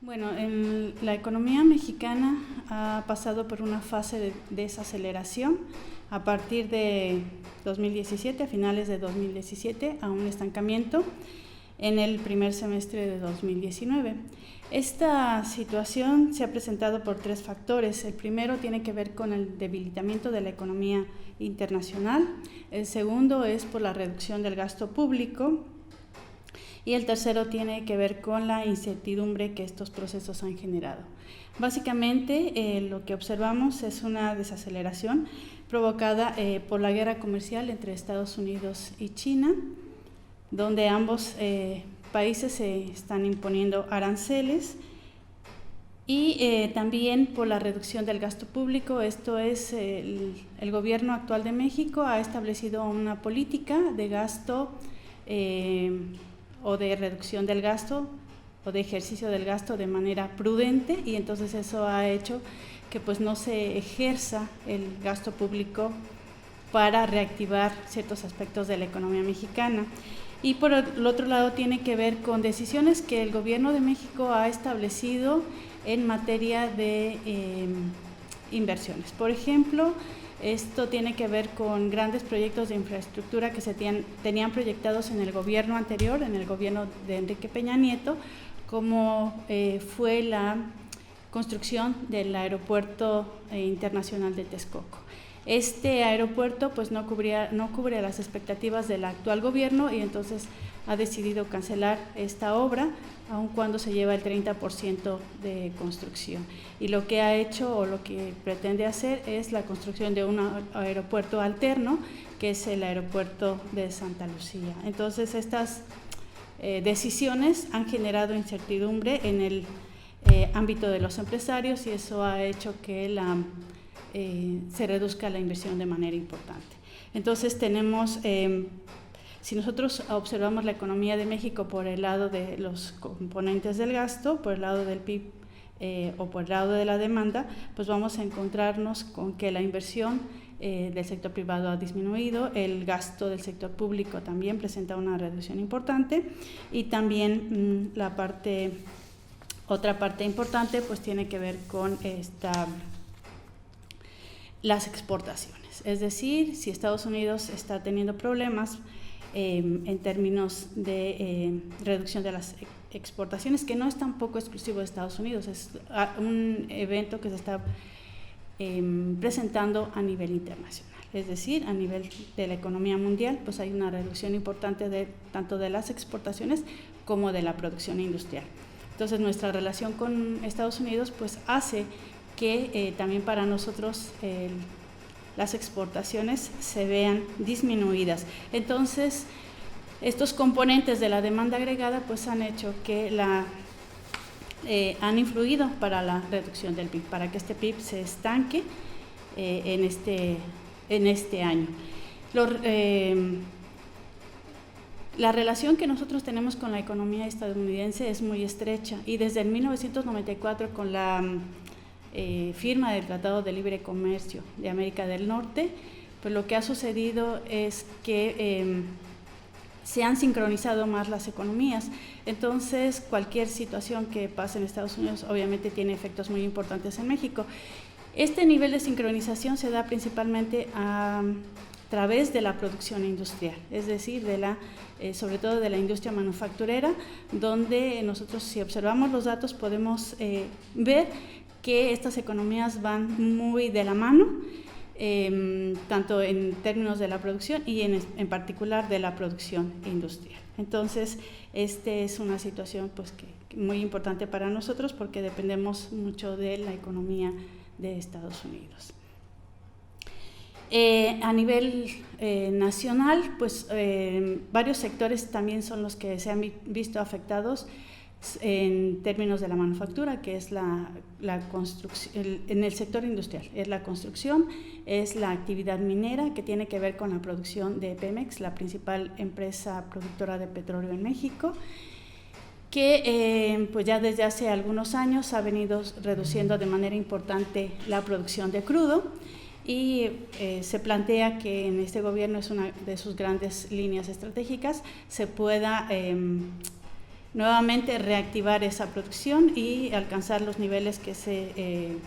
Bueno, la economía mexicana ha pasado por una fase de desaceleración a partir de 2017, a finales de 2017, a un estancamiento en el primer semestre de 2019. Esta situación se ha presentado por tres factores. El primero tiene que ver con el debilitamiento de la economía internacional, el segundo es por la reducción del gasto público y el tercero tiene que ver con la incertidumbre que estos procesos han generado. Básicamente lo que observamos es una desaceleración provocada por la guerra comercial entre Estados Unidos y China, donde ambos países se están imponiendo aranceles y también por la reducción del gasto público. Esto es, el gobierno actual de México ha establecido una política de gasto o de reducción del gasto o de ejercicio del gasto de manera prudente, y entonces eso ha hecho que pues no se ejerza el gasto público para reactivar ciertos aspectos de la economía mexicana. Y por el otro lado tiene que ver con decisiones que el gobierno de México ha establecido en materia de inversiones. Por ejemplo, esto tiene que ver con grandes proyectos de infraestructura que se tenían proyectados en el gobierno anterior, en el gobierno de Enrique Peña Nieto, como fue la construcción del aeropuerto internacional de Texcoco. Este aeropuerto pues no cubre las expectativas del actual gobierno y entonces ha decidido cancelar esta obra, aun cuando se lleva el 30% de construcción. Y lo que ha hecho o lo que pretende hacer es la construcción de un aeropuerto alterno, que es el aeropuerto de Santa Lucía. Entonces estas decisiones han generado incertidumbre en el ámbito de los empresarios y eso ha hecho que se reduzca la inversión de manera importante. Entonces tenemos, si nosotros observamos la economía de México por el lado de los componentes del gasto, por el lado del PIB o por el lado de la demanda, pues vamos a encontrarnos con que la inversión del sector privado ha disminuido, el gasto del sector público también presenta una reducción importante y también otra parte importante pues tiene que ver con las exportaciones, es decir, si Estados Unidos está teniendo problemas en términos de reducción de las exportaciones, que no es tampoco exclusivo de Estados Unidos, es un evento que se está presentando a nivel internacional, es decir, a nivel de la economía mundial, pues hay una reducción importante tanto de las exportaciones como de la producción industrial. Entonces nuestra relación con Estados Unidos pues hace que también para nosotros las exportaciones se vean disminuidas. Entonces, estos componentes de la demanda agregada pues han hecho que han influido para la reducción del PIB, para que este PIB se estanque en este año. La relación que nosotros tenemos con la economía estadounidense es muy estrecha y desde el 1994 con la firma del Tratado de Libre Comercio de América del Norte, pues lo que ha sucedido es que se han sincronizado más las economías. Entonces, cualquier situación que pase en Estados Unidos obviamente tiene efectos muy importantes en México. Este nivel de sincronización se da principalmente a través de la producción industrial, es decir, sobre todo de la industria manufacturera, donde nosotros, si observamos los datos, podemos ver que estas economías van muy de la mano, tanto en términos de la producción y en particular de la producción industrial. Entonces, esta es una situación pues, muy importante para nosotros porque dependemos mucho de la economía de Estados Unidos. A nivel nacional, pues varios sectores también son los que se han visto afectados en términos de la manufactura, que es la construcción, en el sector industrial, es la construcción, es la actividad minera, que tiene que ver con la producción de Pemex, la principal empresa productora de petróleo en México, que pues ya desde hace algunos años ha venido reduciendo de manera importante la producción de crudo y se plantea que en este gobierno es una de sus grandes líneas estratégicas, se pueda nuevamente reactivar esa producción y alcanzar los niveles que se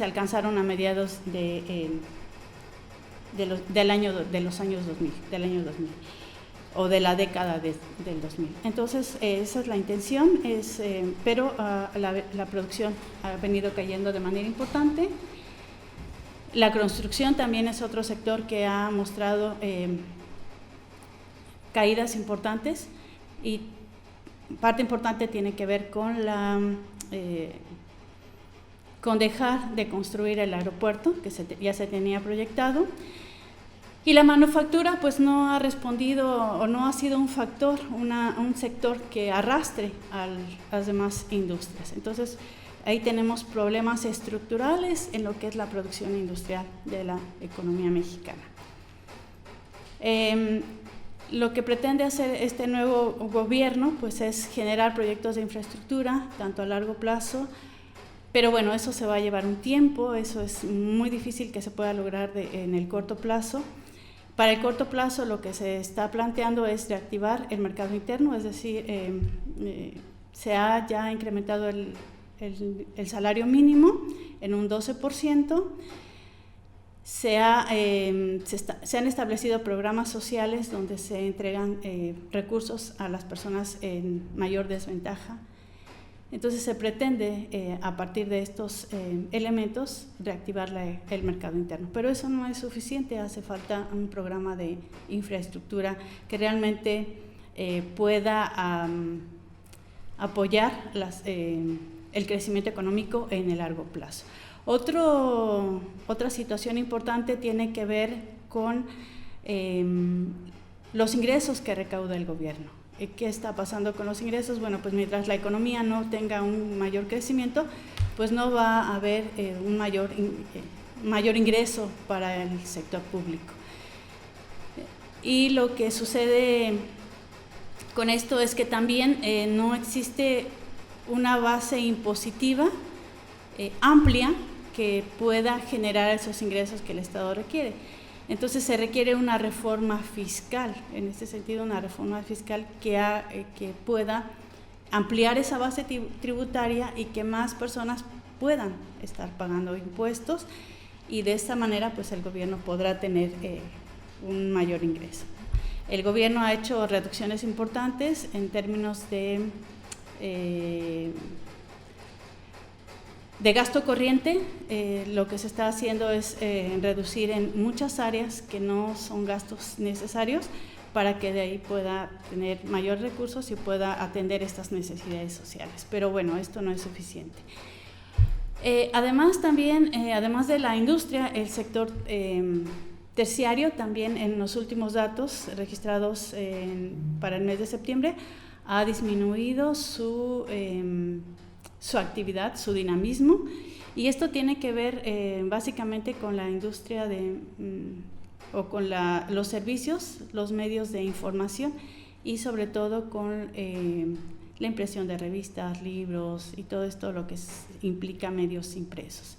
alcanzaron a mediados de los años 2000, del año 2000 o de la década del 2000. Entonces, esa es la intención, pero la producción ha venido cayendo de manera importante. La construcción también es otro sector que ha mostrado caídas importantes, y parte importante tiene que ver con con dejar de construir el aeropuerto, que ya se tenía proyectado, y la manufactura pues no ha respondido o no ha sido un factor, un sector que arrastre a las demás industrias. Entonces, ahí tenemos problemas estructurales en lo que es la producción industrial de la economía mexicana. Lo que pretende hacer este nuevo gobierno pues es generar proyectos de infraestructura, tanto a largo plazo, pero bueno, eso se va a llevar un tiempo, eso es muy difícil que se pueda lograr en el corto plazo. Para el corto plazo lo que se está planteando es reactivar el mercado interno, es decir, se ha ya incrementado el salario mínimo en un 12%, se han establecido programas sociales donde se entregan recursos a las personas en mayor desventaja. Entonces se pretende, a partir de estos elementos, reactivar el mercado interno. Pero eso no es suficiente, hace falta un programa de infraestructura que realmente pueda apoyar el crecimiento económico en el largo plazo. Otra situación importante tiene que ver con los ingresos que recauda el gobierno. ¿Qué está pasando con los ingresos? Bueno, pues mientras la economía no tenga un mayor crecimiento, pues no va a haber un mayor ingreso para el sector público. Y lo que sucede con esto es que también no existe una base impositiva amplia que pueda generar esos ingresos que el Estado requiere. Entonces se requiere una reforma fiscal, en este sentido una reforma fiscal que pueda ampliar esa base tributaria y que más personas puedan estar pagando impuestos, y de esta manera pues el gobierno podrá tener un mayor ingreso. El gobierno ha hecho reducciones importantes en términos de gasto corriente. Lo que se está haciendo es reducir en muchas áreas que no son gastos necesarios para que de ahí pueda tener mayor recursos y pueda atender estas necesidades sociales. Pero bueno, esto no es suficiente. Además de la industria, el sector terciario también, en los últimos datos registrados para el mes de septiembre, ha disminuido su actividad, su dinamismo, y esto tiene que ver básicamente con la industria o con los servicios, los medios de información, y sobre todo con la impresión de revistas, libros y todo esto lo que implica medios impresos.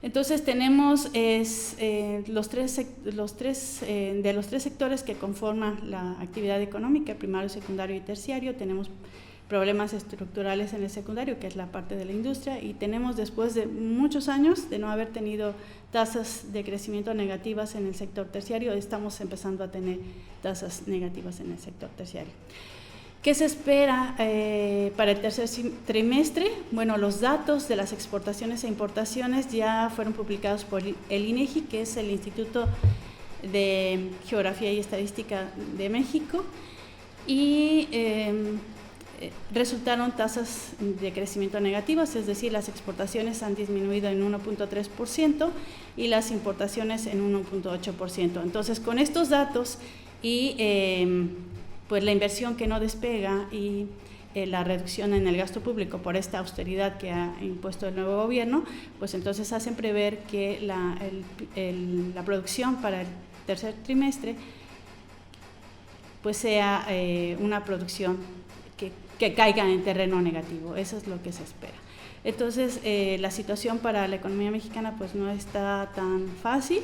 Entonces tenemos de los tres sectores que conforman la actividad económica, primario, secundario y terciario. Tenemos problemas estructurales en el secundario, que es la parte de la industria, y tenemos, después de muchos años de no haber tenido tasas de crecimiento negativas en el sector terciario, estamos empezando a tener tasas negativas en el sector terciario. ¿Qué se espera para el tercer trimestre? Bueno, los datos de las exportaciones e importaciones ya fueron publicados por el INEGI, que es el Instituto de Geografía y Estadística de México, y resultaron tasas de crecimiento negativas, es decir, las exportaciones han disminuido en 1.3% y las importaciones en 1.8%. Entonces, con estos datos y pues la inversión que no despega y la reducción en el gasto público por esta austeridad que ha impuesto el nuevo gobierno, pues entonces hacen prever que la producción para el tercer trimestre pues sea una producción que caiga en terreno negativo. Eso es lo que se espera. Entonces, la situación para la economía mexicana pues no está tan fácil,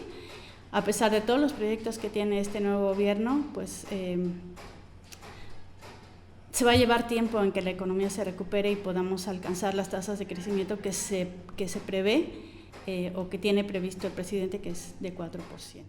a pesar de todos los proyectos que tiene este nuevo gobierno. Pues se va a llevar tiempo en que la economía se recupere y podamos alcanzar las tasas de crecimiento que se prevé o que tiene previsto el presidente, que es de 4%.